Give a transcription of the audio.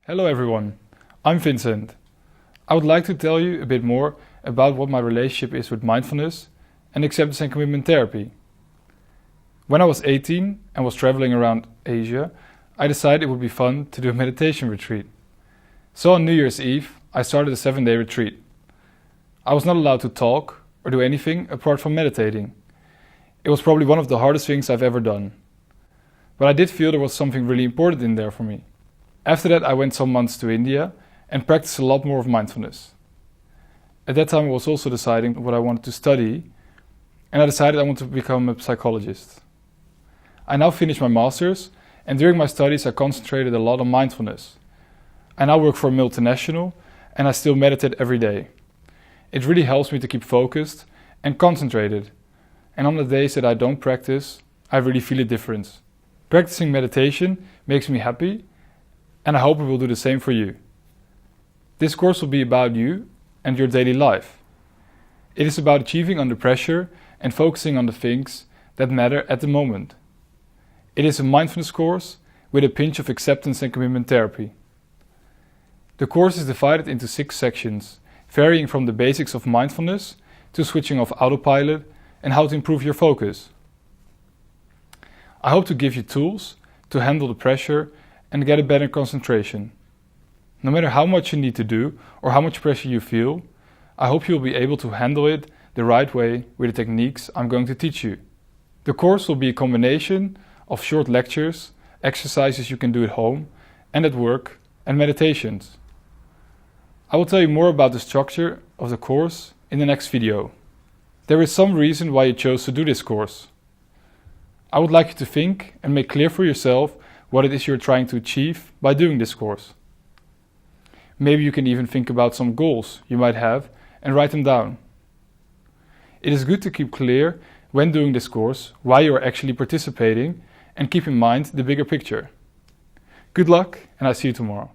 Hello everyone, I'm Vincent. I would like to tell you a bit more about what my relationship is with mindfulness and acceptance and commitment therapy. When I was 18 and was traveling around Asia, I decided it would be fun to do a meditation retreat. So on New Year's Eve, I started a 7-day retreat. I was not allowed to talk or do anything apart from meditating. It was probably one of the hardest things I've ever done. But I did feel there was something really important in there for me. After that, I went some months to India and practiced a lot more of mindfulness. At that time, I was also deciding what I wanted to study, and I decided I wanted to become a psychologist. I now finished my master's, and during my studies, I concentrated a lot on mindfulness. I now work for a multinational, and I still meditate every day. It really helps me to keep focused and concentrated, and on the days that I don't practice, I really feel a difference. Practicing meditation makes me happy, and I hope it will do the same for you. This course will be about you and your daily life. It is about achieving under pressure and focusing on the things that matter at the moment. It is a mindfulness course with a pinch of acceptance and commitment therapy. The course is divided into 6 sections, varying from the basics of mindfulness to switching off autopilot and how to improve your focus. I hope to give you tools to handle the pressure and get a better concentration. No matter how much you need to do or how much pressure you feel, I hope you'll be able to handle it the right way with the techniques I'm going to teach you. The course will be a combination of short lectures, exercises you can do at home and at work, and meditations. I will tell you more about the structure of the course in the next video. There is some reason why you chose to do this course. I would like you to think and make clear for yourself what it is you're trying to achieve by doing this course. Maybe you can even think about some goals you might have and write them down. It is good to keep clear when doing this course why you are actually participating and keep in mind the bigger picture. Good luck, and I'll see you tomorrow.